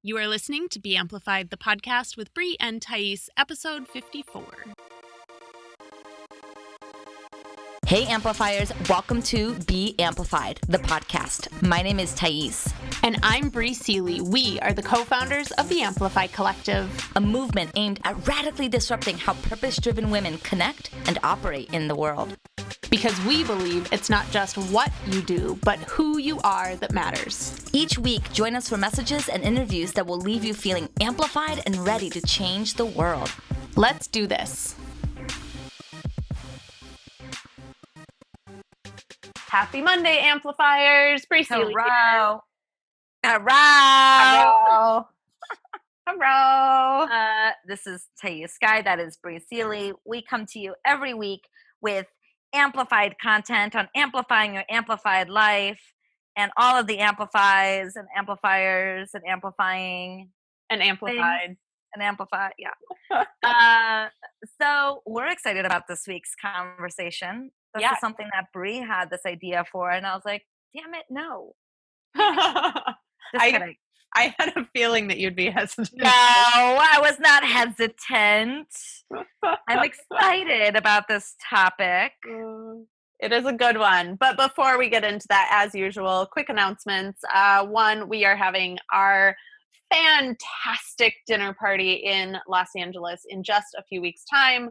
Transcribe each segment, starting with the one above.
You are listening to Be Amplified, the podcast with Bri and Thais, episode 54. Hey Amplifiers, welcome to Be Amplified, the podcast. My name is Thais. And I'm Bri Thais. We are the co-founders of the Amplify Collective, a movement aimed at radically disrupting how purpose-driven women connect and operate in the world. Because we believe it's not just what you do, but who you are that matters. Each week, join us for messages and interviews that will leave you feeling amplified and ready to change the world. Let's do this. Happy Monday, Amplifiers. Bri Thais here. Hello. Hello. This is Thais Sky. That is Bri Thais. We come to you every week with amplified content on amplifying your amplified life and all of the amplifies and amplifiers and amplifying And amplified. things and amplify. Yeah. So we're excited about this week's conversation. This Yeah. is something that Bri had this idea for, and I was like, damn it, no. Just kidding. I had a feeling that you'd be hesitant. No, I was not hesitant. I'm excited about this topic. It is a good one. But before we get into that, as usual, quick announcements. One, we are having our fantastic dinner party in Los Angeles in just a few weeks' time.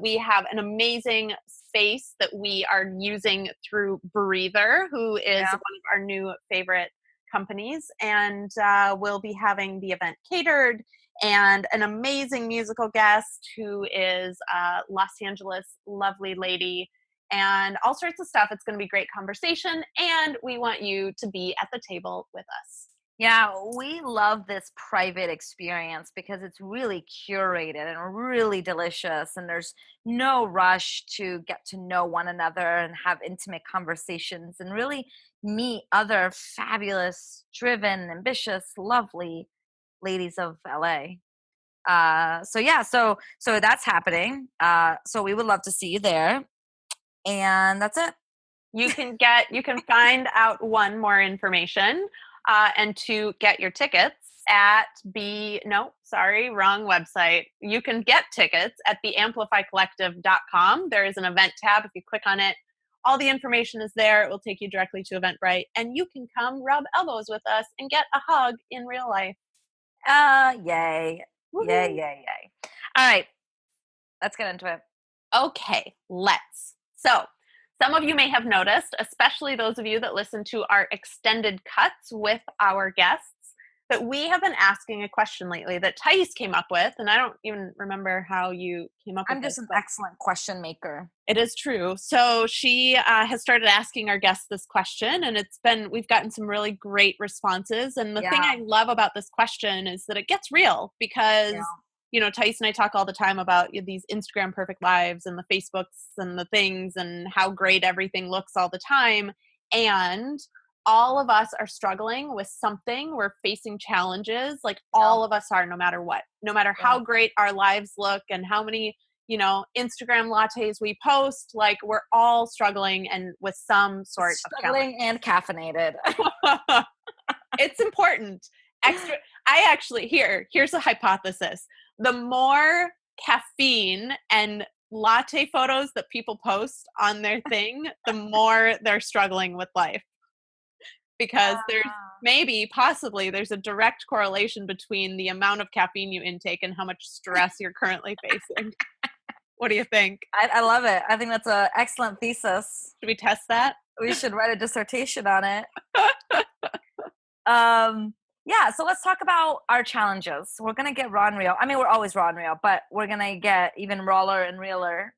We have an amazing space that we are using through Breather, who is one of our new favorite companies, and we'll be having the event catered and an amazing musical guest who is a Los Angeles lovely lady and all sorts of stuff. It's going to be great conversation, and we want you to be at the table with us. Yeah, we love this private experience because it's really curated and really delicious, and there's no rush to get to know one another and have intimate conversations and really meet other fabulous, driven, ambitious, lovely ladies of LA. So that's happening. So we would love to see you there, and that's it. You can find out one more information. And to get your tickets at wrong website. You can get tickets at theamplifycollective.com. There is an event tab. If you click on it, all the information is there. It will take you directly to Eventbrite, and you can come rub elbows with us and get a hug in real life. Yay. Woo-hoo. Yay. All right. Let's get into it. Okay, let's. So, some of you may have noticed, especially those of you that listen to our extended cuts with our guests, that we have been asking a question lately that Thais came up with, and I don't even remember how you came up with it. I'm just an excellent question maker. It is true. So she has started asking our guests this question, and we've gotten some really great responses. And the thing I love about this question is that it gets real because Thais and I talk all the time about these Instagram perfect lives and the Facebooks and the things and how great everything looks all the time. And all of us are struggling with something. We're facing challenges, like all of us are, no matter what, no matter how great our lives look and how many, Instagram lattes we post, like we're all struggling and with some sort of challenge. And caffeinated. It's important. Here's a hypothesis. The more caffeine and latte photos that people post on their thing, the more they're struggling with life. Because possibly there's a direct correlation between the amount of caffeine you intake and how much stress you're currently facing. What do you think? I love it. I think that's an excellent thesis. Should we test that? We should write a dissertation on it. So let's talk about our challenges. We're going to get raw and real. I mean, we're always raw and real, but we're going to get even rawer and realer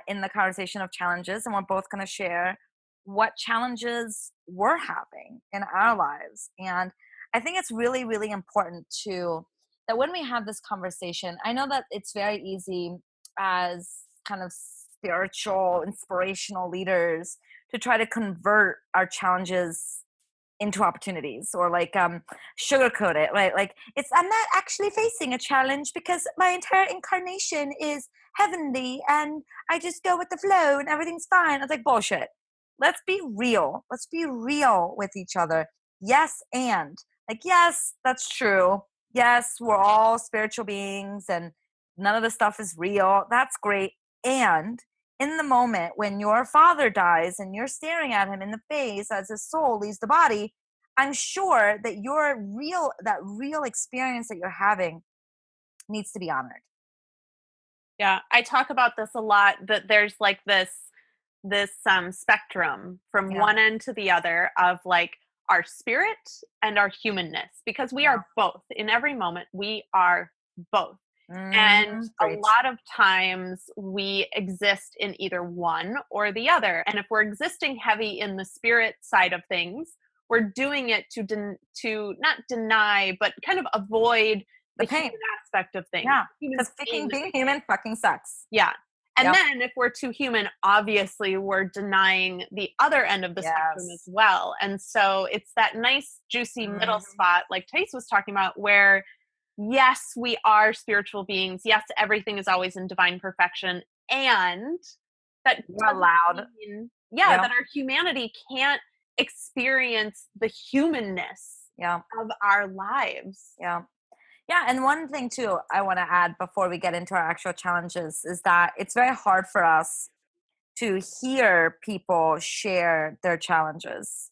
in the conversation of challenges. And we're both going to share what challenges we're having in our lives. And I think it's really, really important that when we have this conversation, I know that it's very easy as kind of spiritual, inspirational leaders to try to convert our challenges into opportunities or sugarcoat it, right? Like I'm not actually facing a challenge because my entire incarnation is heavenly and I just go with the flow and everything's fine. I was like, bullshit. Let's be real. Let's be real with each other. Yes, and Like, yes, that's true. Yes, we're all spiritual beings and none of the stuff is real. That's great. And in the moment when your father dies and you're staring at him in the face as his soul leaves the body, I'm sure that that real experience that you're having needs to be honored. Yeah, I talk about this a lot, that there's like this spectrum from Yeah. one end to the other of like our spirit and our humanness, because we Yeah. are both. In every moment we are both. And a Preach. lot of times we exist in either one or the other. And if we're existing heavy in the spirit side of things, we're doing it to not deny, but kind of avoid The the pain. human aspect of things, Yeah. human Because pain that being we human fucking sucks. yeah. And Yep. then if we're too human, obviously we're denying the other end of the spectrum as Yes. well. And so it's that nice, juicy middle Mhm. spot, like Thais was talking about, where yes, we are spiritual beings. Yes, everything is always in divine perfection. And that You're doesn't allowed. mean, yeah, Yep. that our humanity can't experience the humanness Yeah. of our lives. Yeah. Yeah, and one thing too I want to add before we get into our actual challenges is that it's very hard for us to hear people share their challenges.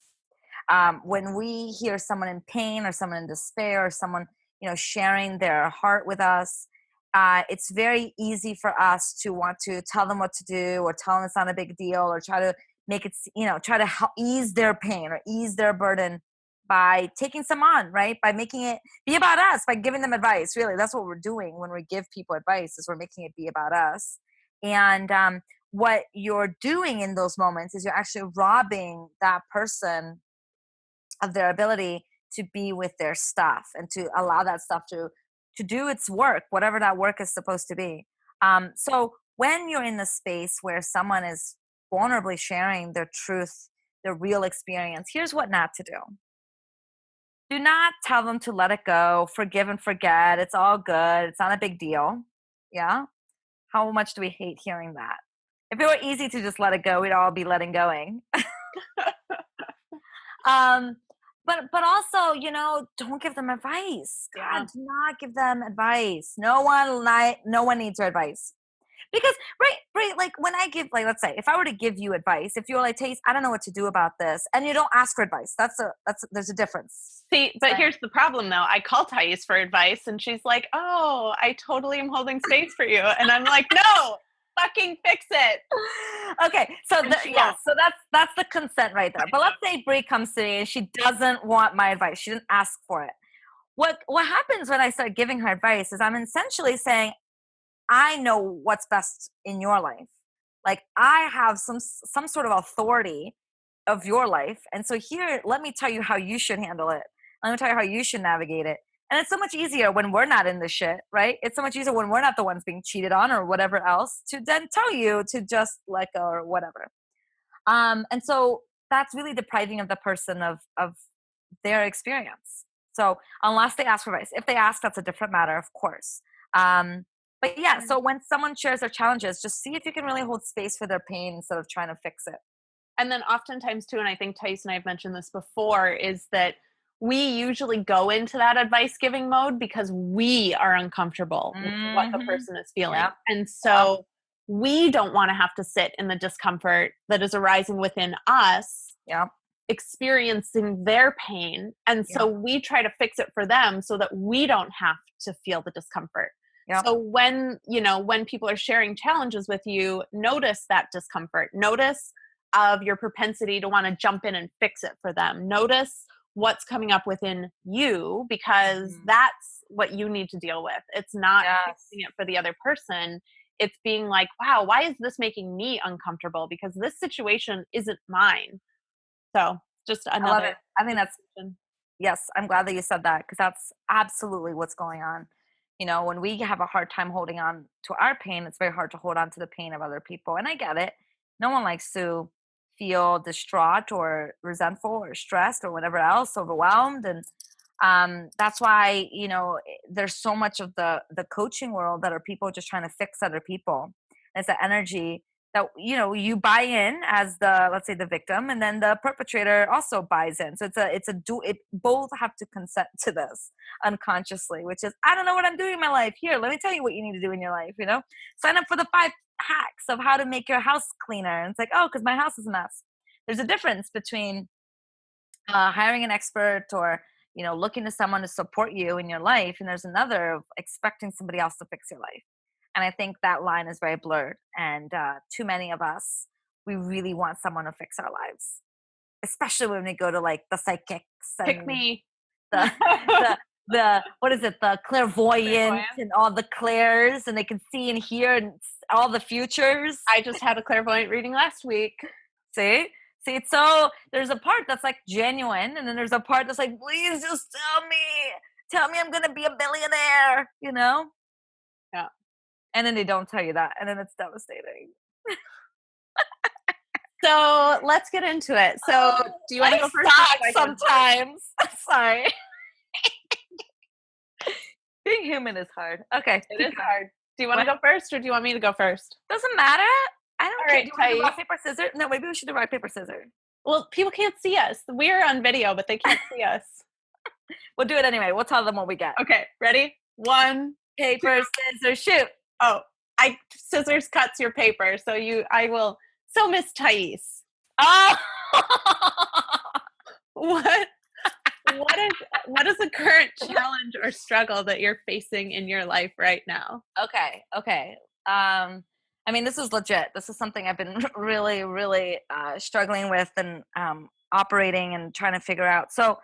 When we hear someone in pain or someone in despair or someone, sharing their heart with us, it's very easy for us to want to tell them what to do or tell them it's not a big deal or try to make it, try to help ease their pain or ease their burden by taking some on, right? By making it be about us, by giving them advice. Really, that's what we're doing when we give people advice is we're making it be about us. And what you're doing in those moments is you're actually robbing that person of their ability to be with their stuff and to allow that stuff to do its work, whatever that work is supposed to be. So when you're in the space where someone is vulnerably sharing their truth, their real experience, here's what not to do. Do not tell them to let it go, forgive and forget. It's all good. It's not a big deal. Yeah. How much do we hate hearing that? If it were easy to just let it go, we'd all be letting going. um but also, don't give them advice. God, Yeah. do not give them advice. No one needs your advice. Because right, like when I give, like, let's say if I were to give you advice, if you're like, Taste, I don't know what to do about this, and you don't ask for advice, there's a difference. See, but Right. here's the problem though. I call Thais for advice and she's like, "Oh, I totally am holding space for you." And I'm like, "No, fucking fix it." Okay, so And she yeah, won't. so that's the consent right there. But let's say Brie comes to me and she doesn't want my advice. She didn't ask for it. What happens when I start giving her advice is I'm essentially saying, I know what's best in your life. Like I have some sort of authority of your life. And so here, let me tell you how you should handle it. Let me tell you how you should navigate it. And it's so much easier when we're not in the shit, right? It's so much easier when we're not the ones being cheated on or whatever else to then tell you to just let go or whatever. And so that's really depriving of the person of their experience. So unless they ask for advice, if they ask, that's a different matter, of course. But yeah, so when someone shares their challenges, just see if you can really hold space for their pain instead of trying to fix it. And then oftentimes too, and I think Thais and I have mentioned this before, is that we usually go into that advice giving mode because we are uncomfortable with what the Hmm. person is feeling. Yep. And Yep. so we don't want to have to sit in the discomfort that is arising within us, Yep. experiencing their pain. And so Yep. we try to fix it for them so that we don't have to feel the discomfort. Yep. So when people are sharing challenges with you, notice that discomfort. Notice of your propensity to want to jump in and fix it for them. Notice what's coming up within you, because Mhm. that's what you need to deal with. It's not Yes. fixing it for the other person. It's being like, wow, why is this making me uncomfortable? Because this situation isn't mine. So just I love it. another I think that's discussion. Yes, I'm glad that you said that because that's absolutely what's going on. When we have a hard time holding on to our pain, it's very hard to hold on to the pain of other people. And I get it. No one likes to feel distraught or resentful or stressed or whatever else, overwhelmed. And that's why, there's so much of the coaching world that are people just trying to fix other people. And it's that energy that you buy in as the, let's say, the victim, and then the perpetrator also buys in. So it both have to consent to this unconsciously, which is, I don't know what I'm doing in my life. Here, let me tell you what you need to do in your life. Sign up for the 5 hacks of how to make your house cleaner. And it's like, oh, because my house is a mess. There's a difference between hiring an expert, or looking to someone to support you in your life, and there's another of expecting somebody else to fix your life. And I think that line is very blurred, and too many of us, we really want someone to fix our lives, especially when we go to like the psychics Pick and me. the the what is it, the clairvoyant Clairvoyant. and all the clairs, and they can see and hear and all the futures. I just had a clairvoyant reading last week. See? See, so there's a part that's like genuine, and then there's a part that's like, please just tell me I'm gonna be a billionaire. Yeah. And then they don't tell you that, and then it's devastating. So let's get into it. So Oh, do you want to I go first? Or should I suck go first? sometimes. Sorry. Being human is hard. Okay, It keep is going. hard. Do you want to What? go first, or do you want me to go first? Doesn't matter. I don't All care. right, Do you want to do Thais. rock, paper, scissors? No, maybe we should do rock, paper, scissors. Well, people can't see us. We're on video, but they can't see us. We'll do it anyway. We'll tell them what we get. Okay, ready? 1, 2. Paper, scissors, shoot. Oh, I scissors cuts your paper. So I will. So Miss Thais, Oh! what what is the current challenge or struggle that you're facing in your life right now? Okay. I mean, this is legit. This is something I've been really, really struggling with, and operating and trying to figure out. So,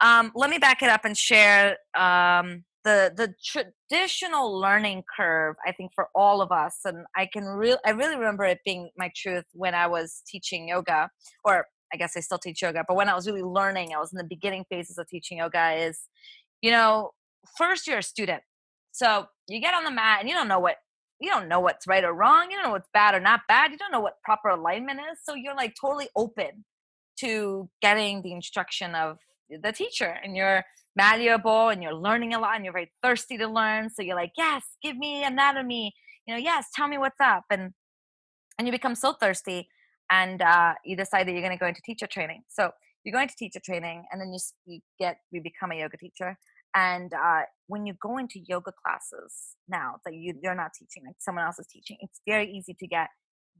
let me back it up and share the traditional learning curve. I think for all of us, and I really remember it being my truth when I was teaching yoga, or I guess I still teach yoga, but when I was really learning, I was in the beginning phases of teaching yoga. Is you know, first you're a student, so you get on the mat and you don't know what's right or wrong. You don't know what's bad or not bad. You don't know what proper alignment is. So you're like totally open to getting the instruction of the teacher, and you're malleable and you're learning a lot and you're very thirsty to learn. So you're like, yes, give me anatomy, yes, tell me what's up. And you become so thirsty, and you decide that you're going to go into teacher training. So you're going to teacher training, and then you become a yoga teacher. And when you go into yoga classes now that you're not teaching, like someone else is teaching, it's very easy to get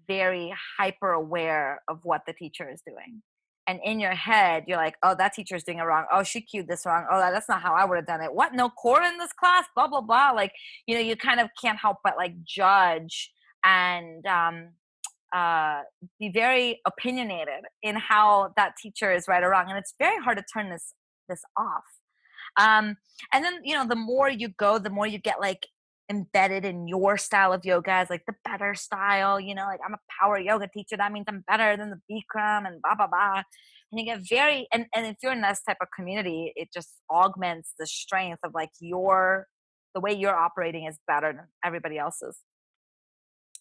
very hyper aware of what the teacher is doing. And in your head, you're like, oh, that teacher is doing it wrong. Oh, she cued this wrong. Oh, that's not how I would have done it. What? No core in this class? Blah, blah, blah. Like, you kind of can't help but like judge, and uh, be very opinionated in how that teacher is right or wrong. And it's very hard to turn this off. Um, and then, the more you go, the more you get like embedded in your style of yoga as like the better style, like I'm a power yoga teacher. That means I'm better than the Bikram and blah, blah, blah. And you get and if you're in this type of community, it just augments the strength of like the way you're operating is better than everybody else's.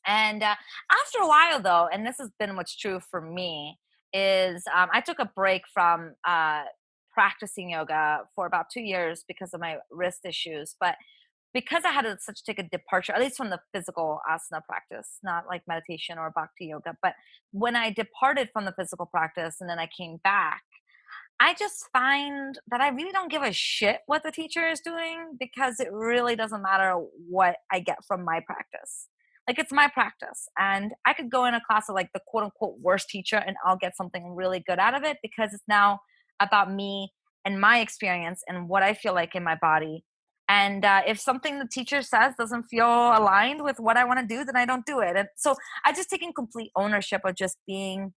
And after a while, though, and this has been what's true for me, is I took a break from practicing yoga for about 2 years because of my wrist issues. But because I had to such take a departure, at least from the physical asana practice, not like meditation or bhakti yoga, but when I departed from the physical practice and then I came back, I just find that I really don't give a shit what the teacher is doing, because it really doesn't matter what I get from my practice. Like, it's my practice, and I could go in a class of like the quote unquote worst teacher and I'll get something really good out of it, because it's now about me and my experience and what I feel like in my body. And if something the teacher says doesn't feel aligned with what I want to do, then I don't do it. And so I just taken complete ownership of just being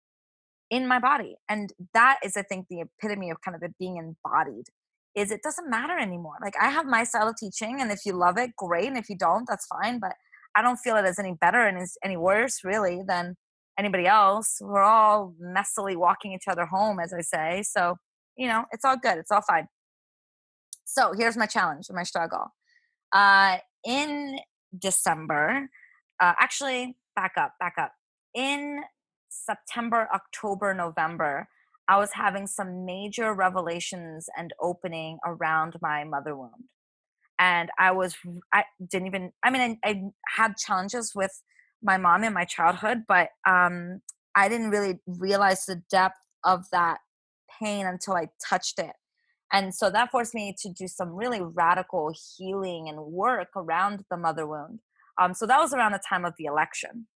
in my body. And that is, I think, the epitome of kind of it being embodied. Is it doesn't matter anymore. Like, I have my style of teaching, and if you love it, great. And if you don't, that's fine. But I don't feel it as any better and is any worse really than anybody else. We're all messily walking each other home, as I say. So, it's all good. It's all fine. So here's my challenge, my struggle. In December, actually, back up. In September, October, November, I was having some major revelations and opening around my mother wound. And I didn't even, I mean, I had challenges with my mom in my childhood, but I didn't really realize the depth of that pain until I touched it. And so that forced me to do some really radical healing and work around the mother wound. So that was around the time of the election.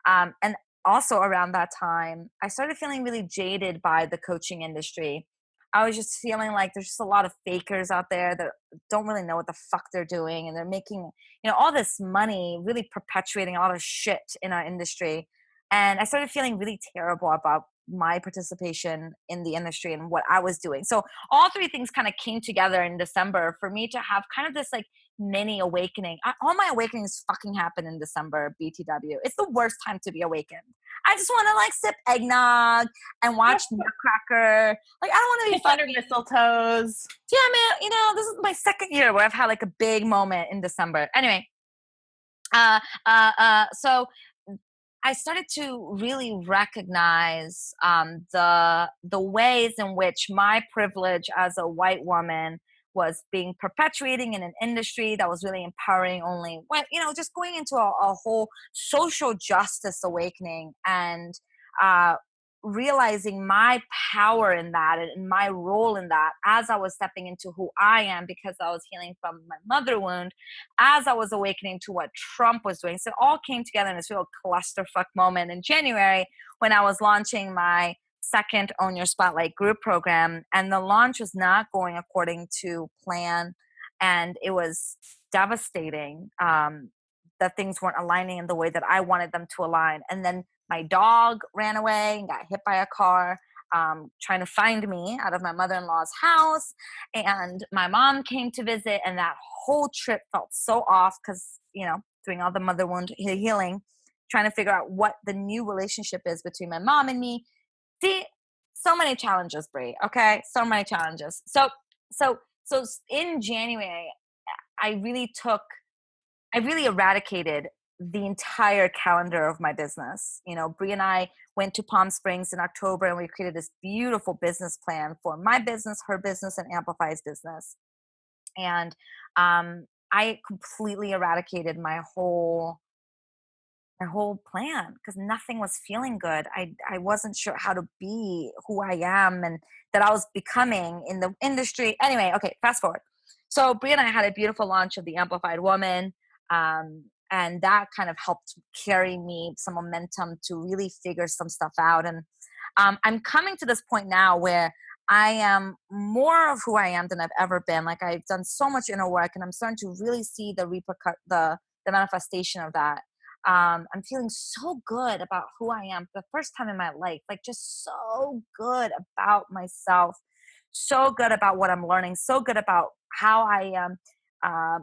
And also around that time, I started feeling really jaded by the coaching industry. I was just feeling like there's just a lot of fakers out there that don't really know what the fuck they're doing, and they're making, all this money, really perpetuating a lot of shit in our industry. And I started feeling really terrible about my participation in the industry and what I was doing. So all three things kind of came together in December for me to have kind of this like mini awakening. All my awakenings fucking happen in December, BTW. It's the worst time to be awakened. I just want to like sip eggnog and watch Nutcracker. Like I don't want to be Kiss under fucking, mistletoes. yeah, man. This is my second year where I've had like a big moment in December. Anyway, so I started to really recognize the ways in which my privilege as a white woman was being perpetuating in an industry that was really empowering only just going into a whole social justice awakening, and uh, realizing my power in that and my role in that as I was stepping into who I am, because I was healing from my mother wound, as I was awakening to what Trump was doing. So it all came together in this real clusterfuck moment in January when I was launching my second Own Your Spotlight group program. And the launch was not going according to plan. And it was devastating that things weren't aligning in the way that I wanted them to align. And then my dog ran away and got hit by a car. Trying to find me out of my mother-in-law's house, and my mom came to visit, and that whole trip felt so off because doing all the mother wound healing, trying to figure out what the new relationship is between my mom and me. See, so many challenges, Bri. Okay, so many challenges. So in January, I really took I really eradicated the entire calendar of my business. Brie and I went to Palm Springs in October, and we created this beautiful business plan for my business, her business, and Amplify's business. And I completely eradicated my whole plan because nothing was feeling good. I wasn't sure how to be who I am and that I was becoming in the industry. Anyway, okay, fast forward. So Brie and I had a beautiful launch of the Amplified Woman, and that kind of helped carry me some momentum to really figure some stuff out. And I'm coming to this point now where I am more of who I am than I've ever been. Like I've done so much inner work, and I'm starting to really see the manifestation of that. I'm feeling so good about who I am for the first time in my life, like just so good about myself, so good about what I'm learning, so good about how I am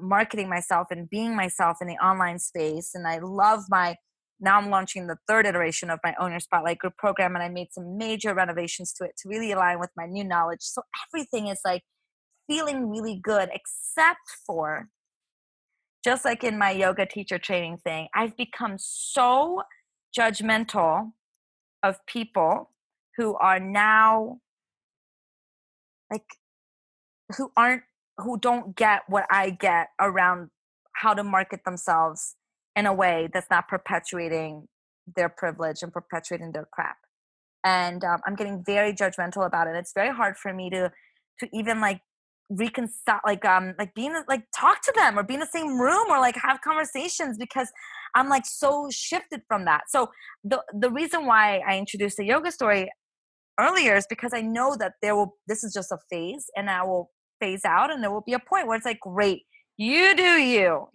marketing myself and being myself in the online space. And I love now I'm launching the third iteration of my Owner Spotlight group program, and I made some major renovations to it to really align with my new knowledge. So everything is like feeling really good, except for, just like in my yoga teacher training thing, I've become so judgmental of people who are now like who don't get what I get around how to market themselves in a way that's not perpetuating their privilege and perpetuating their crap. And I'm getting very judgmental about it. It's very hard for me to even like reconcile, like being like talk to them or be in the same room or like have conversations, because I'm like so shifted from that. So the reason why I introduced the yoga story earlier is because I know that this is just a phase, and I will phase out, and there will be a point where it's like, great, you do you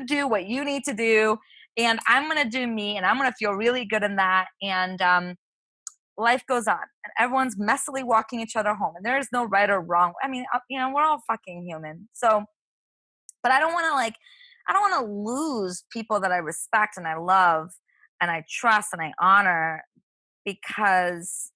do what you need to do, and I'm gonna do me, and I'm gonna feel really good in that. And life goes on, and everyone's messily walking each other home, and there is no right or wrong. I mean, we're all fucking human. So, but I don't want to lose people that I respect and I love and I trust and I honor because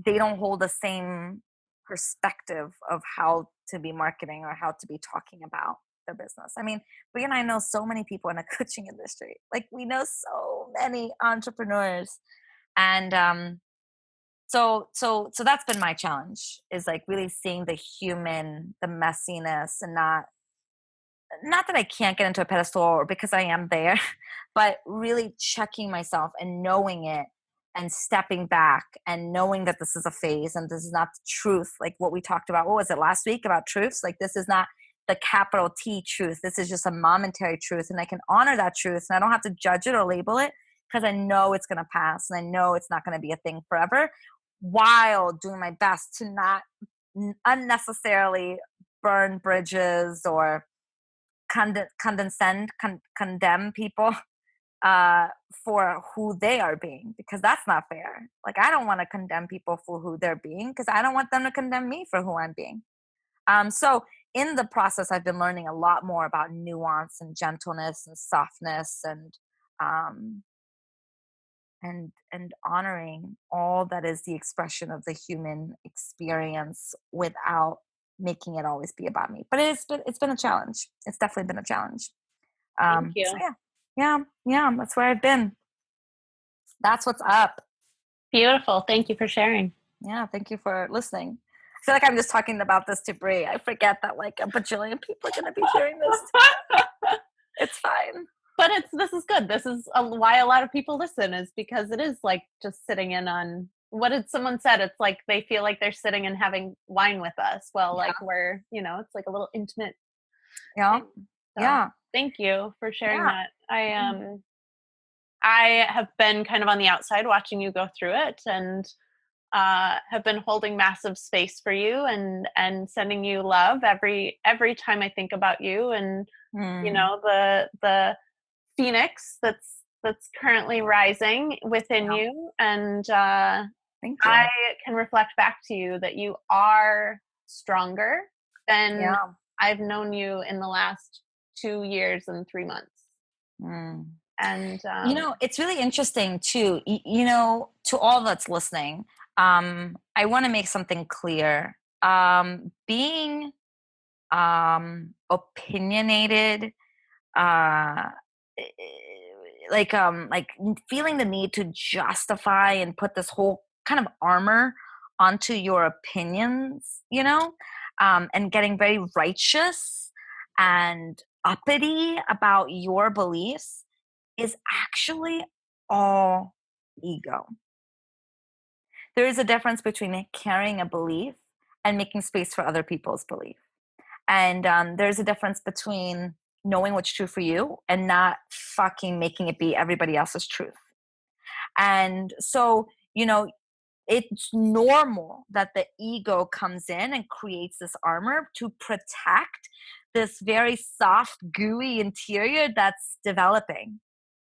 they don't hold the same perspective of how to be marketing or how to be talking about their business. I mean, we and I know so many people in the coaching industry. Like we know so many entrepreneurs, and so that's been my challenge, is like really seeing the human, the messiness, and not not that I can't get into a pedestal or because I am there, but really checking myself and knowing it and stepping back and knowing that this is a phase and this is not the truth. Like what we talked about, what was it last week about truths? Like this is not the capital T truth. This is just a momentary truth. And I can honor that truth and I don't have to judge it or label it because I know it's going to pass and I know it's not going to be a thing forever while doing my best to not unnecessarily burn bridges or condemn people uh, for who they are being, because that's not fair. Like I don't want to condemn people for who they're being because I don't want them to condemn me for who I'm being. So in the process, I've been learning a lot more about nuance and gentleness and softness um, and honoring all that is the expression of the human experience without making it always be about me. But it's been a challenge. It's definitely been a challenge. Thank So you. yeah, that's where I've been. That's what's up. Beautiful. Thank you for sharing. Yeah, thank you for listening. I feel like I'm just talking about this to Bri. I forget that like a bajillion people are going to be hearing this. It's fine. But this is good. This is why a lot of people listen, is because it is like just sitting in on, what did someone said? It's like they feel like they're sitting and having wine with us. Well, Yeah, like we're, it's like a little intimate yeah, thing. So yeah, thank you for sharing yeah. that. I have been kind of on the outside watching you go through it, and have been holding massive space for you, and sending you love every time I think about you, and Mm, the phoenix that's currently rising within yeah, you, and thank I you. can reflect back to you that you are stronger than Yeah. I've known you in the last 2 years and 3 months, Mm. and It's really interesting too. To all that's listening, I want to make something clear. Being opinionated, uh, eh, like feeling the need to justify and put this whole kind of armor onto your opinions, and getting very righteous and uppity about your beliefs is actually all ego. There is a difference between carrying a belief and making space for other people's belief. And there's a difference between knowing what's true for you and not fucking making it be everybody else's truth. And so, it's normal that the ego comes in and creates this armor to protect this very soft, gooey interior that's developing.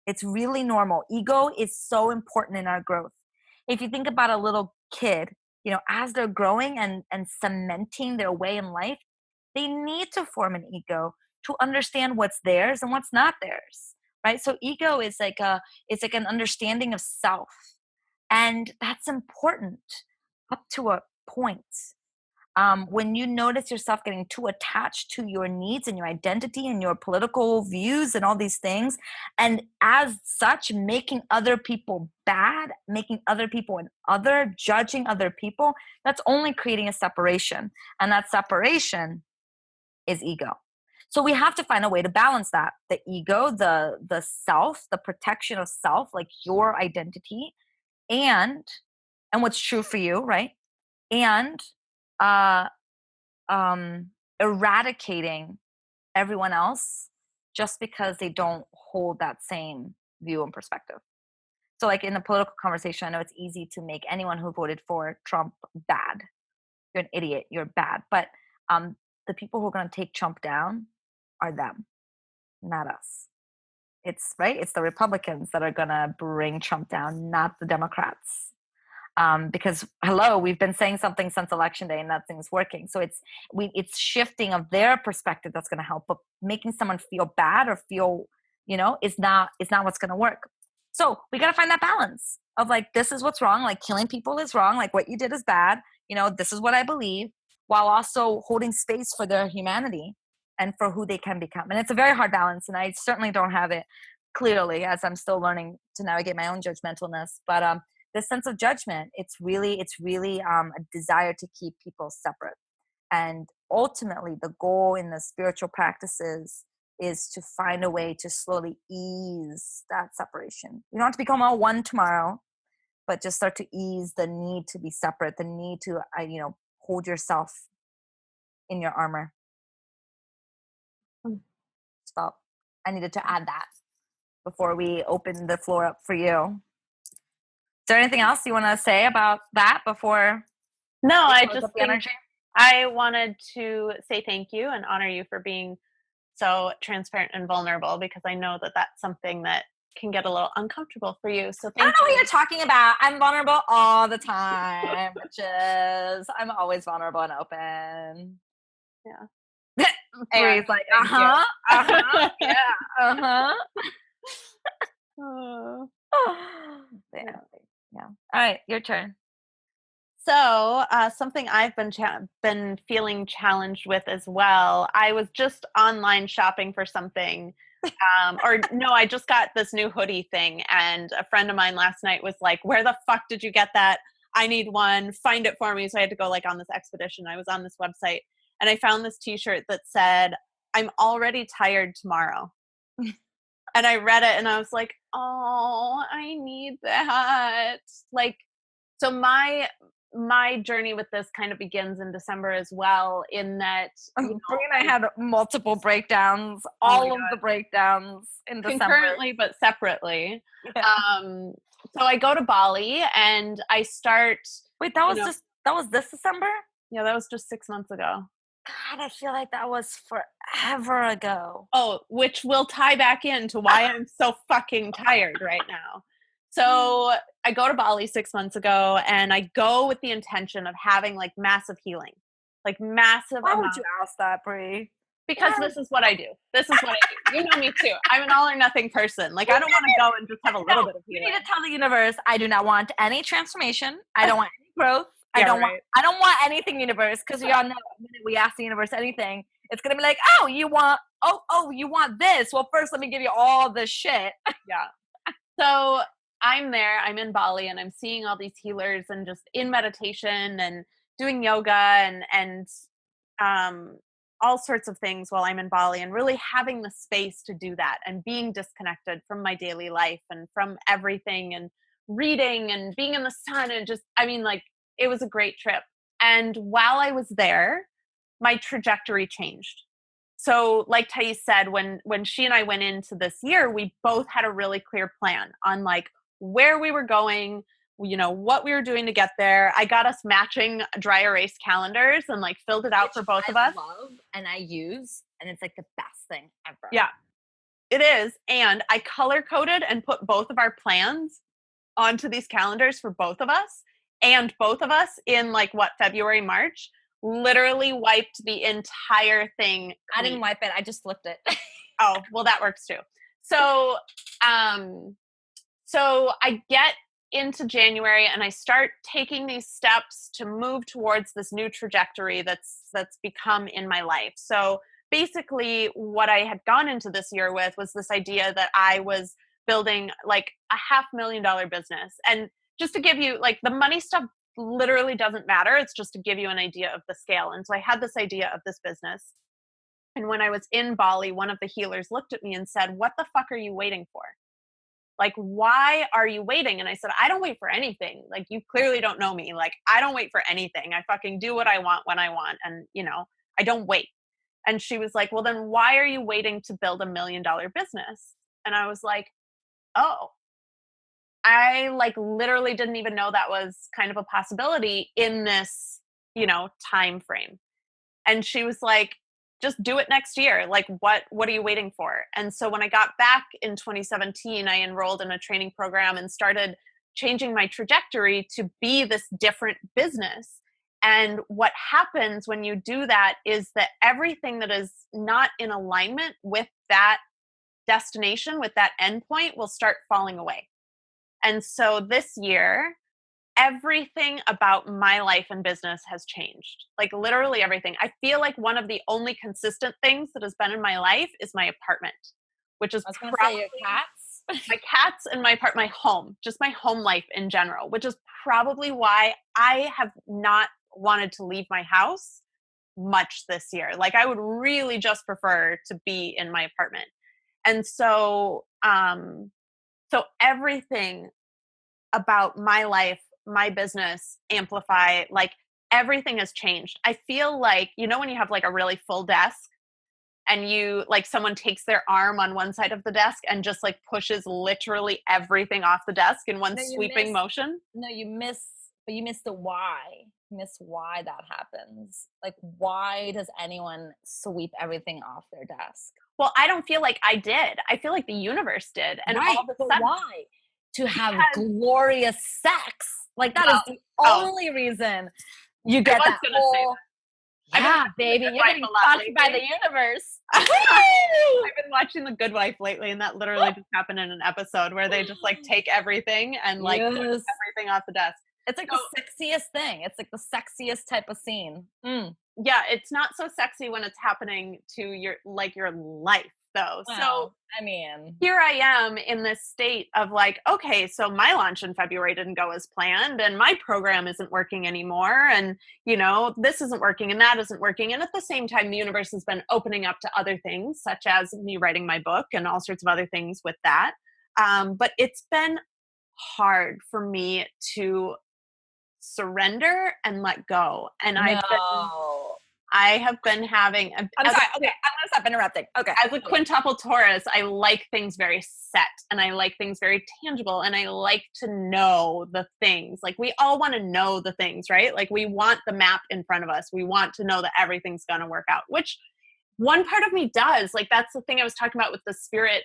It's really normal. Ego is so important in our growth. If you think about a little kid, as they're growing and cementing their way in life, they need to form an ego to understand what's theirs and what's not theirs. Right? So ego is it's like an understanding of self, and that's important up to a point. When you notice yourself getting too attached to your needs and your identity and your political views and all these things, and as such, making other people bad, making other people an other, judging other people, that's only creating a separation. And that separation is ego. So we have to find a way to balance that. The ego, the self, the protection of self, like your identity, and what's true for you, right? And uh eradicating everyone else just because they don't hold that same view and perspective. So like in the political conversation, I know it's easy to make anyone who voted for Trump bad. You're an idiot, you're bad. But the people who are going to take Trump down are them, not us. It's right, it's the Republicans that are going to bring Trump down, not the Democrats. Because hello, we've been saying something since election day and nothing's working. So it's shifting of their perspective that's going to help, but making someone feel bad or feel is not what's going to work. So we got to find that balance of like, this is what's wrong, like killing people is wrong, like what you did is bad, this is what I believe, while also holding space for their humanity and for who they can become. And it's a very hard balance, and I certainly don't have it clearly, as I'm still learning to navigate my own judgmentalness. But this sense of judgment, it's really a desire to keep people separate. And ultimately the goal in the spiritual practices is to find a way to slowly ease that separation. You don't have to become all one tomorrow, but just start to ease the need to be separate, the need to, hold yourself in your armor. Mm. Stop. I needed to add that before we open the floor up for you. Is there anything else you want to say about that before No, we I close just up the think energy? I wanted to say thank you and honor you for being so transparent and vulnerable, because I know that that's something that can get a little uncomfortable for you. So I don't thank know what you. you're talking about. I'm vulnerable all the time, bitches. I'm always vulnerable and open. Yeah. Bree's And like, thank you. yeah, uh-huh. Oh. Yeah. Yeah. All right, your turn. So, something I've been feeling challenged with as well. I was just online shopping for something, or no, I just got this new hoodie thing, and a friend of mine last night was like, "Where the fuck did you get that? I need one. Find it for me." So I had to go like on this expedition. I was on this website, and I found this T-shirt that said, "I'm already tired tomorrow." And I read it, and I was like, "Oh, I need that." Like, so my journey with this kind of begins in December as well, in that, Brie and I had multiple breakdowns, oh my all of the god, breakdowns in December. concurrently but separately. Yeah. Um, so I go to Bali and I start, Wait, that you was know, just that was this December? yeah, that was just 6 months ago. God, I feel like that was forever ago. Oh, which will tie back into why I'm so fucking tired right now. So I go to Bali 6 months ago, and I go with the intention of having like massive healing, like massive Why would amount. you ask that, Brie? Because Why would this is what I do. This is what I do. You know me too. I'm an all or nothing person. Like, I don't want to go and just have a little No, bit of you healing. need to tell the universe, I do not want any transformation. I don't want any growth. Yeah, right. I don't want anything, universe, because we all know the minute we ask the universe anything, it's gonna be like, you want this. Well, first let me give you all this shit. Yeah. So I'm there, I'm in Bali, and I'm seeing all these healers and just in meditation and doing yoga and um all sorts of things while I'm in Bali, and really having the space to do that and being disconnected from my daily life and from everything, and reading and being in the sun, and just, I mean, like, it was a great trip. And while I was there, my trajectory changed. So, like Thais said, when she and I went into this year, we both had a really clear plan on like where we were going, what we were doing to get there. I got us matching dry erase calendars and like filled it out Which for both of I us. love and I use, and it's like the best thing ever. Yeah, it is. And I color coded and put both of our plans onto these calendars for both of us. And both of us in like what, February, March, literally wiped the entire thing I clean. didn't wipe it, I just flipped it. Oh, well, that works too. So, um, so I get into January and I start taking these steps to move towards this new trajectory that's become in my life. So basically, what I had gone into this year with was this idea that I was building like a $500,000 business. And just to give you, like, the money stuff literally doesn't matter. It's just to give you an idea of the scale. And so I had this idea of this business. And when I was in Bali, one of the healers looked at me and said, "What the fuck are you waiting for? Like, why are you waiting?" And I said, "I don't wait for anything. Like, you clearly don't know me. Like, I don't wait for anything. I fucking do what I want when I want. And, I don't wait." And she was like, "Well, then why are you waiting to build $1 million business?" And I was like, "Oh, I like literally didn't even know that was kind of a possibility in this, time frame." And she was like, "Just do it next year. Like, what are you waiting for?" And so when I got back in 2017, I enrolled in a training program and started changing my trajectory to be this different business. And what happens when you do that is that everything that is not in alignment with that destination, with that endpoint, will start falling away. And so this year, everything about my life and business has changed. Like, literally everything. I feel like one of the only consistent things that has been in my life is my apartment, which is I was gonna say your probably cats. my cats and my home, just my home life in general, which is probably why I have not wanted to leave my house much this year. Like I would really just prefer to be in my apartment. And so everything about my life, my business, Amplify, like everything has changed. I feel like, when you have like a really full desk and you like someone takes their arm on one side of the desk and just like pushes literally everything off the desk in one No, sweeping motion. you miss, but you miss the why. You miss why that happens. Like, why does anyone sweep everything off their desk? Well, I don't feel like I did. I feel like the universe did. And all Right, of a but sudden, why? To have because, glorious sex. Like, that is well, the oh, only reason you I get was that going to say whole, that. I've been yeah, watching The baby, Good you're Wife getting a lot touched by the lately. universe. Woo! I've been watching The Good Wife lately, and that literally just happened in an episode where they just like take everything and like push Yes. everything off the desk. It's like So the sexiest thing. It's like the sexiest type of scene. yeah, it's not so sexy when it's happening to your life though. So Well, I mean, here I am in this state of like, okay, so my launch in February didn't go as planned, and my program isn't working anymore. And, this isn't working and that isn't working. And at the same time, the universe has been opening up to other things, such as me writing my book and all sorts of other things with that. But it's been hard for me to surrender and let go. And no. I have been having, I'm sorry. Okay, I'm gonna stop interrupting. Okay. as a quintuple Taurus, I like things very set and I like things very tangible and I like to know the things. Like we all want to know the things, right? Like we want the map in front of us. We want to know that everything's going to work out, which one part of me does. Like that's the thing I was talking about with the spirit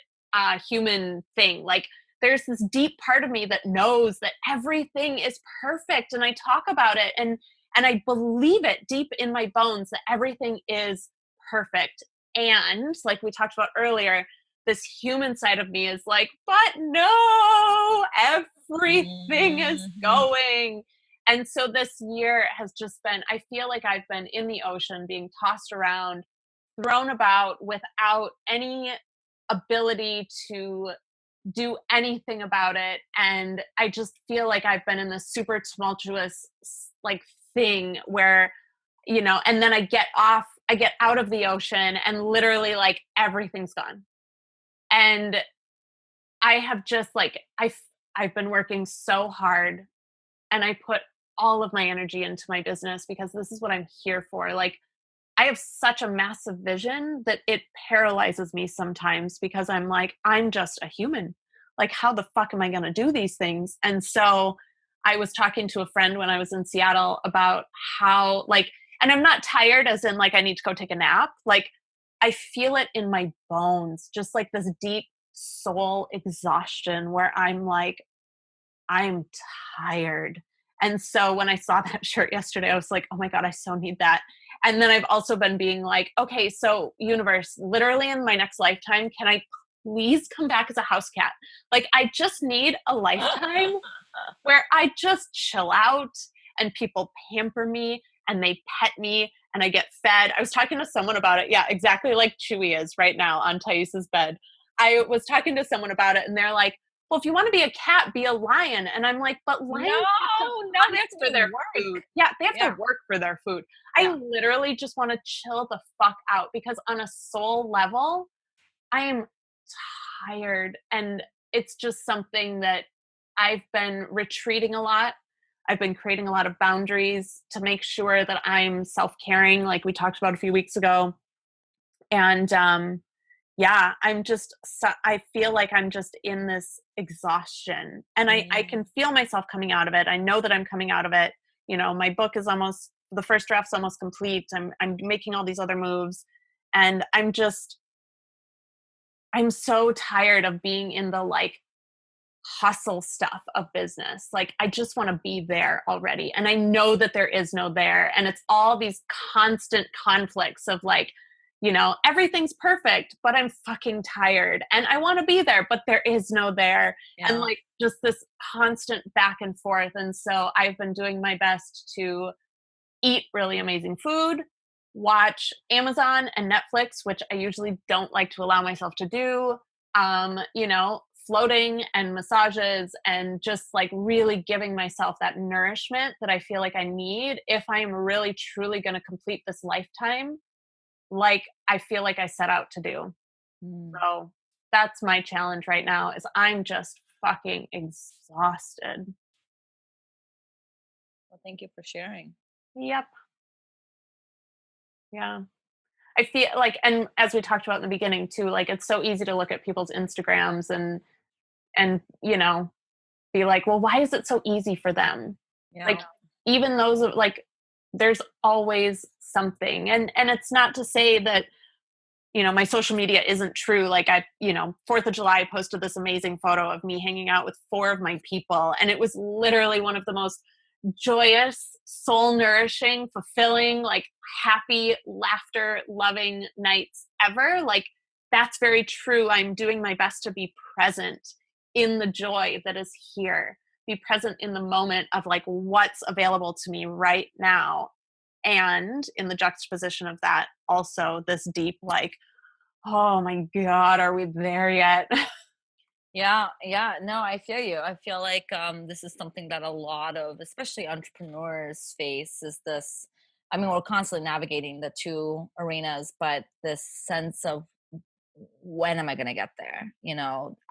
human thing. Like there's this deep part of me that knows that everything is perfect and I talk about it and I believe it deep in my bones that everything is perfect. And like we talked about earlier, this human side of me is like, but no, everything is Mhm. going. And so this year has just been, I feel like I've been in the ocean being tossed around, thrown about without any ability to do anything about it. And I just feel like I've been in this super tumultuous like thing where, and then I get out of the ocean and literally like everything's gone. And I have just like, I've been working so hard and I put all of my energy into my business because this is what I'm here for. Like I have such a massive vision that it paralyzes me sometimes because I'm like, I'm just a human. Like, how the fuck am I going to do these things? And so I was talking to a friend when I was in Seattle about how, like, and I'm not tired as in like I need to go take a nap. Like, I feel it in my bones, just like this deep soul exhaustion where I'm like, I'm tired. And so when I saw that shirt yesterday, I was like, oh my God, I so need that. And then I've also been being like, okay, so universe, literally in my next lifetime, can I please come back as a house cat? Like, I just need a lifetime where I just chill out and people pamper me and they pet me and I get fed. I was talking to someone about it. Yeah, exactly like Chewy is right now on Thais's bed. I was talking to someone about it and they're like, well, if you want to be a cat, be a lion. And I'm like, but lions No, have to no, they hunt have to for do their work. food. Yeah, they have to Yeah, work for their food. I yeah. literally just want to chill the fuck out because on a soul level, I am tired. And it's just something that I've been retreating a lot. I've been creating a lot of boundaries to make sure that I'm self caring, like we talked about a few weeks ago. And yeah, I feel like I'm just in this exhaustion and I Mm. can feel myself coming out of it. I know that I'm coming out of it. My book is almost, the first draft's almost complete. I'm making all these other moves and I'm so tired of being in the like hustle stuff of business. Like I just want to be there already. And I know that there is no there. And it's all these constant conflicts of like, everything's perfect, but I'm fucking tired. And I want to be there, but there is no there. And Yeah. like just this constant back and forth. And so I've been doing my best to eat really amazing food, watch Amazon and Netflix, which I usually don't like to allow myself to do. Um, you know, floating and massages and just like really giving myself that nourishment that I feel like I need if I am really truly going to complete this lifetime like I feel like I set out to do. Mm. So that's my challenge right now is I'm just fucking exhausted. Well, thank you for sharing. Yep. Yeah. I feel like, and as we talked about in the beginning too, like it's so easy to look at people's Instagrams and be like, well, why is it so easy for them? Like Yeah. even those like there's always something. And it's not to say that my social media isn't true. Like 4th of July, I posted this amazing photo of me hanging out with 4 of my people. And it was literally one of the most joyous, soul nourishing, fulfilling, like happy, laughter loving nights ever. Like that's very true. I'm doing my best to be present in the joy that is here, be present in the moment of like what's available to me right now. And in the juxtaposition of that, also this deep, like, oh my God, are we there yet? Yeah, yeah. No, I feel you. I feel like this is something that a lot of, especially entrepreneurs, face is this. I mean, we're constantly navigating the two arenas, but this sense of when am I going to get there?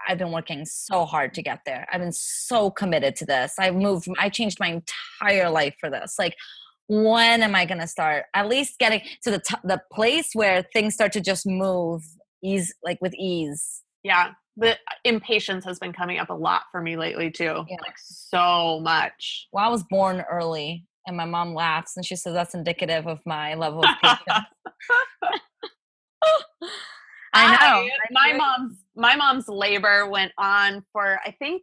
I've been working so hard to get there. I've been so committed to this. I changed my entire life for this. Like, when am I going to start at least getting to the place where things start to just move like with ease? Yeah. The impatience has been coming up a lot for me lately too. Yeah. Like so much. Well, I was born early and my mom laughs and she says that's indicative of my level of patience. I know. I I my feel you. mom's labor went on for I think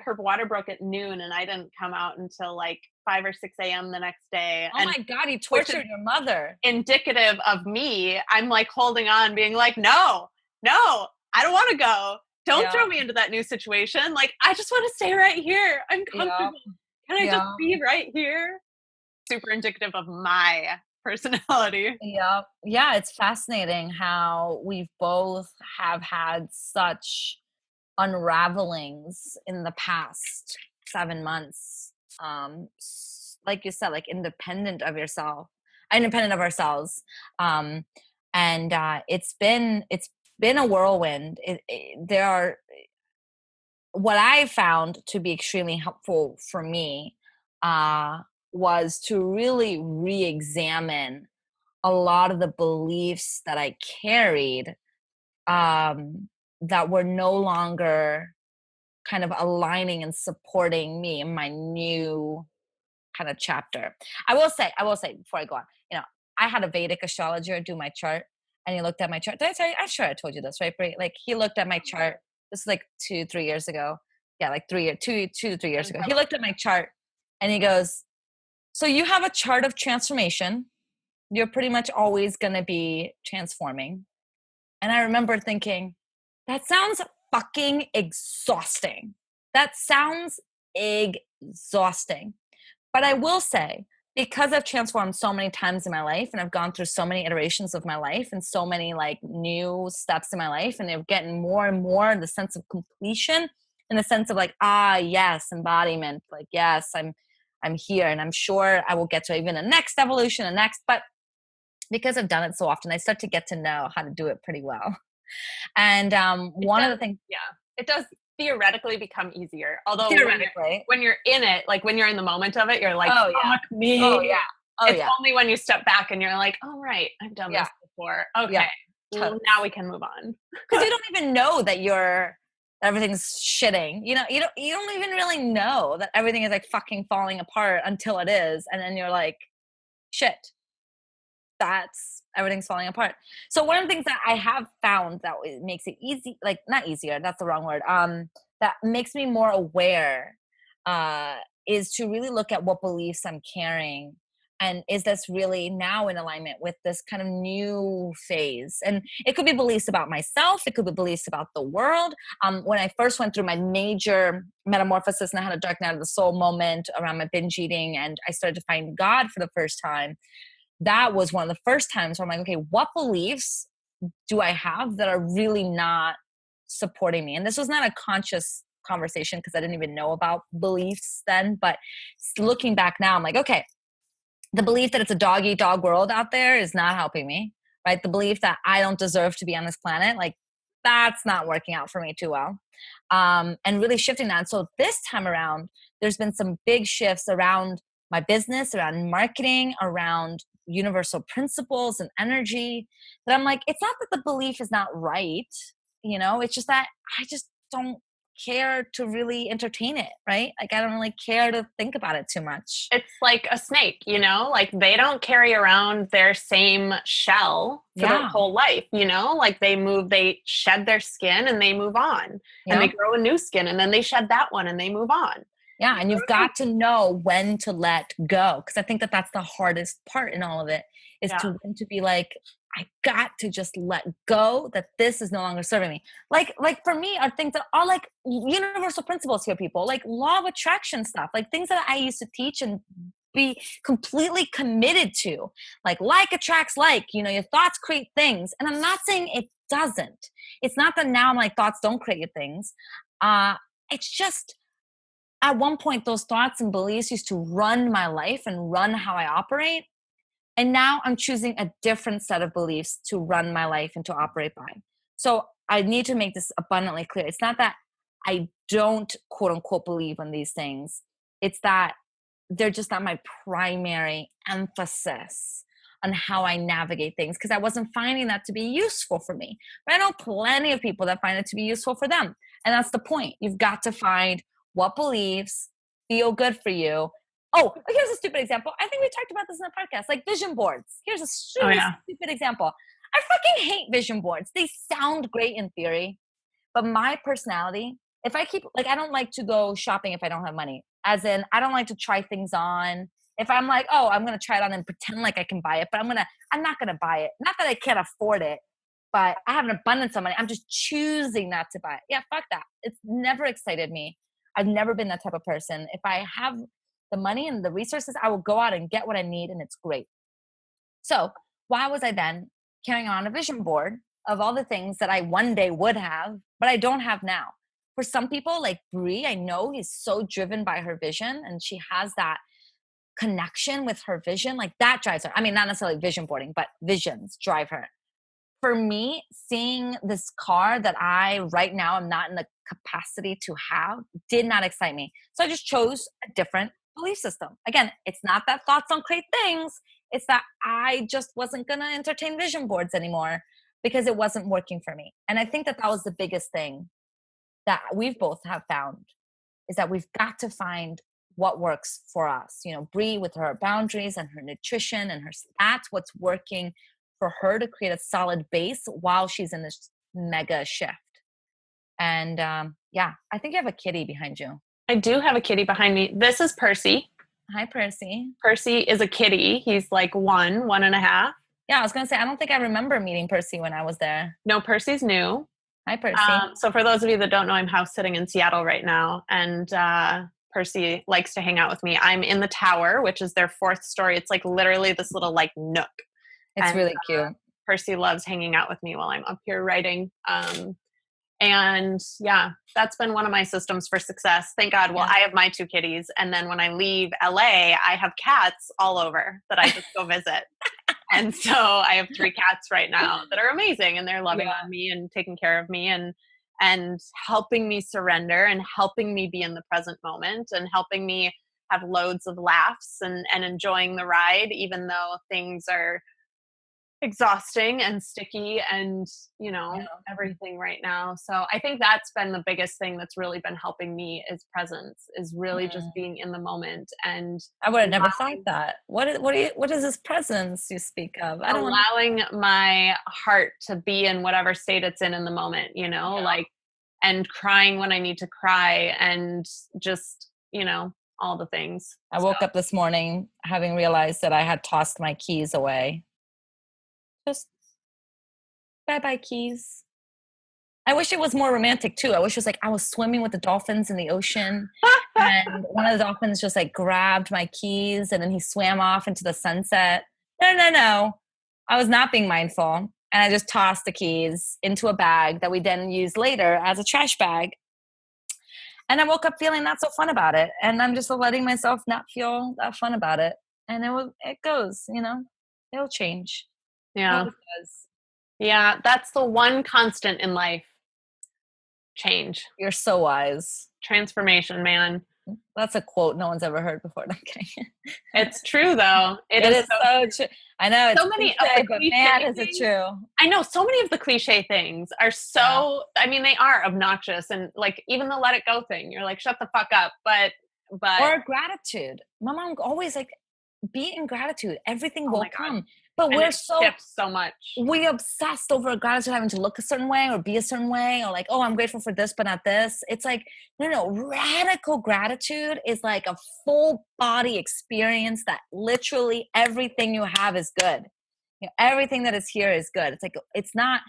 her water broke at noon and I didn't come out until like 5 or 6 a.m. the next day. Oh And my God, you which is tortured your mother. indicative of me. I'm like holding on, being like, no, no, I don't want to go. Don't Yeah. throw me into that new situation. Like, I just want to stay right here. I'm Yeah. comfortable. Can I just Yeah. be right here? Super indicative of my personality. Yeah. Yeah. It's fascinating how we've both have had such unravelings in the past 7 months. Like you said, like independent of ourselves. Um, and it's been a whirlwind. There are what I found to be extremely helpful for me uh, was to really re-examine a lot of the beliefs that I carried that were no longer kind of aligning and supporting me in my new kind of chapter. I will say before I go on, I had a Vedic astrologer do my chart and he looked at my chart. Did I tell you? I'm sure I told you this, right, Bri? Like he looked at my chart. This is like 2-3 years ago. Yeah, like 3 years, 2 to 3 years ago. He looked at my chart and he goes, so you have a chart of transformation. You're pretty much always going to be transforming. And I remember thinking, that sounds fucking exhausting. That sounds exhausting. But I will say, because I've transformed so many times in my life and I've gone through so many iterations of my life and so many like new steps in my life, and they're getting more and more the sense of completion, in the sense of like, yes, embodiment, like, yes, I'm here and I'm sure I will get to even a next evolution, a next, but because I've done it so often, I start to get to know how to do it pretty well. And It one of does, the things, yeah, it does theoretically become easier. Although theoretically, when you're in it, like when you're in the moment of it, you're like, oh yeah, fuck oh me. yeah, oh It's yeah, only when you step back and you're like, oh right, I've done yeah, this before. yeah, Okay, well, now we can move on. because you don't even know that everything's shitting. You don't even really know that everything is like fucking falling apart until it is, and then you're like, shit, that's everything's falling apart. So one of the things that I have found that makes it easy, like not easier, that's the wrong word, that makes me more aware, uh is to really look at what beliefs I'm carrying, and is this really now in alignment with this kind of new phase. And it could be beliefs about myself, it could be beliefs about the world. When I first went through my major metamorphosis and I had a dark night of the soul moment around my binge eating and I started to find God for the first time, that was one of the first times where I'm like, okay, what beliefs do I have that are really not supporting me. And this was not a conscious conversation because I didn't even know about beliefs then. But looking back now, I'm like, okay, the belief that it's a dog eat dog world out there is not helping me, right? The belief that I don't deserve to be on this planet, like that's not working out for me too well. And really shifting that. And so this time around, there's been some big shifts around my business, around marketing, around universal principles and energy that I'm like, it's not that the belief is not right, it's just that I just don't care to really entertain it, right? Like I don't really care to think about it too much. It's like a snake, like they don't carry around their same shell for their Yeah. whole life, like they shed their skin and they move on and they Yeah. grow a new skin and then they shed that one and they move on. Yeah. And you've got to know when to let go. Cause I think that that's the hardest part in all of it is Yeah. to be like, I got to just let go that this is no longer serving me. Like for me are things that are like universal principles here, people, like law of attraction stuff, like things that I used to teach and be completely committed to, like attracts like, your thoughts create things. And I'm not saying it doesn't. It's not that now I'm like thoughts don't create things. It's just at one point those thoughts and beliefs used to run my life and run how I operate. And now I'm choosing a different set of beliefs to run my life and to operate by. So I need to make this abundantly clear. It's not that I don't quote unquote believe in these things. It's that they're just not my primary emphasis on how I navigate things because I wasn't finding that to be useful for me. But I know plenty of people that find it to be useful for them. And that's the point. You've got to find what beliefs feel good for you. Oh, here's a stupid example. I think we talked about this in the podcast, like vision boards. Here's a stupid example. I fucking hate vision boards. They sound great in theory, but my personality, if I keep, like, I don't like to go shopping if I don't have money. As in, I don't like to try things on. If I'm like, oh, I'm going to try it on and pretend like I can buy it, but I'm not going to buy it. Not that I can't afford it, but I have an abundance of money. I'm just choosing not to buy it. Yeah, fuck that. It's never excited me. I've never been that type of person. If I have the money and the resources, I will go out and get what I need, and it's great. So why was I then carrying on a vision board of all the things that I one day would have, but I don't have now? For some people, like Bri, I know is so driven by her vision, and she has that connection with her vision. Like that drives her. I mean, not necessarily vision boarding, but visions drive her. For me, seeing this car that I right now am not in the capacity to have did not excite me. So I just chose a different belief system. Again, it's not that thoughts don't create things. It's that I just wasn't going to entertain vision boards anymore because it wasn't working for me. And I think that that was the biggest thing that we've both have found is that we've got to find what works for us. Bri with her boundaries and her nutrition and that's what's working for her to create a solid base while she's in this mega shift. And I think you have a kitty behind you. I do have a kitty behind me. This is Percy. Hi, Percy. Percy is a kitty. He's like 1.5. Yeah, I was going to say, I don't think I remember meeting Percy when I was there. No, Percy's new. Hi, Percy. So for those of you that don't know, I'm house sitting in Seattle right now. And Percy likes to hang out with me. I'm in the tower, which is their 4th story. It's like literally this little like nook. It's really cute. Percy loves hanging out with me while I'm up here writing. And yeah, that's been one of my systems for success. Thank God. Well, I have my 2 kitties. And then when I leave LA, I have cats all over that I just go visit. And so I have 3 cats right now that are amazing. And they're loving on me and taking care of me and helping me surrender and helping me be in the present moment and helping me have loads of laughs and enjoying the ride, even though things are exhausting and sticky and everything right now. So I think that's been the biggest thing that's really been helping me is presence, is really just being in the moment. And I would have never thought that. What is this presence you speak of? Allowing my heart to be in whatever state it's in the moment, like, and crying when I need to cry and just, all the things. I woke up this morning having realized that I had tossed my keys away. Just bye-bye keys. I wish it was more romantic too. I wish it was like I was swimming with the dolphins in the ocean and one of the dolphins just like grabbed my keys and then he swam off into the sunset. No. I was not being mindful. and I just tossed the keys into a bag that we then used later as a trash bag. And I woke up feeling not so fun about it. And I'm just letting myself not feel that fun about it. And it goes, it'll change. It Yeah. always does. Yeah. That's the one constant in life. Change. You're so wise. Transformation, man. That's a quote no one's ever heard before. No, I'm kidding. It's true though. It It is is so so true. true. I know it's So many of the cliche, but man, cliche is it things. true. I know so many of the cliche things are Yeah. so, I mean, they are obnoxious, and like even the let it go thing, you're like, shut the fuck up. But Or gratitude. My mom always like, be in gratitude. Everything oh will my God. come. But And it shifts so much. we obsessed over gratitude having to look a certain way or be a certain way, or like, oh, I'm grateful for this but not this. It's like, no, radical gratitude is like a full body experience that literally everything you have is good. Everything that is here is good. It's like, it's not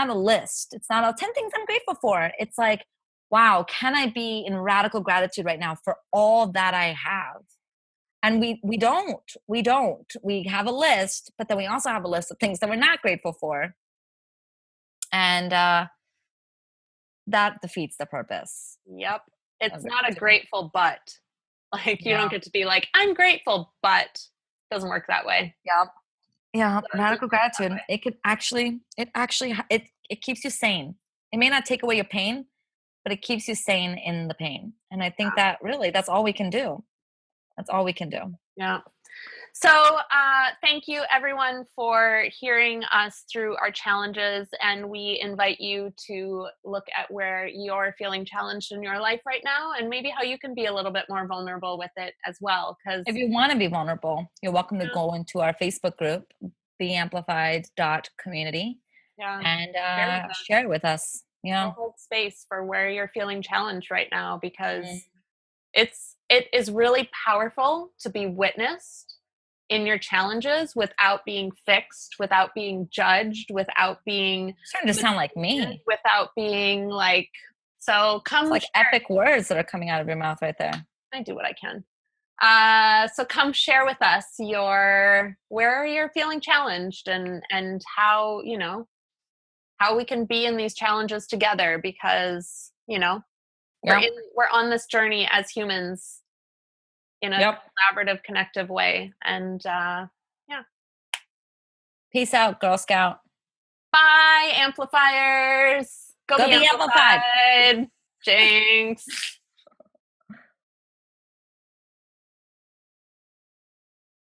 a list. It's not 10 things I'm grateful for. It's like, wow, can I be in radical gratitude right now for all that I have? And we have a list, but then we also have a list of things that we're not grateful for, and that defeats the purpose Yep. It's of not a gratitude. grateful but. Like you don't Yeah. get to be like, I'm grateful, but it doesn't work that way. Yeah, It doesn't radical work that gratitude, way. it keeps you sane. It may not take away your pain, but it keeps you sane in the pain, and I think that really that's all we can do. That's all we can do. Yeah. So, thank you everyone for hearing us through our challenges. And we invite you to look at where you're feeling challenged in your life right now and maybe how you can be a little bit more vulnerable with it as well. Because, If you want to be vulnerable, you're welcome to go into our Facebook group, beamplified.community, yeah, and share with us. share it with us. We'll Yeah. hold space for where you're feeling challenged right now Mm. because it is really powerful to be witnessed in your challenges without being fixed, without being judged, without being Starting to sound like manipulated, me. without being like, so It's come like share. epic words that are coming out of your mouth right there. I do what I can. So come share with us where you're feeling challenged and how, how we can be in these challenges together because, Yep. we're on this journey as humans in a Yep. collaborative, connective way. And yeah. Peace out, Girl Scout. Bye, amplifiers. Go Go be be amplified. amplified. Jinx.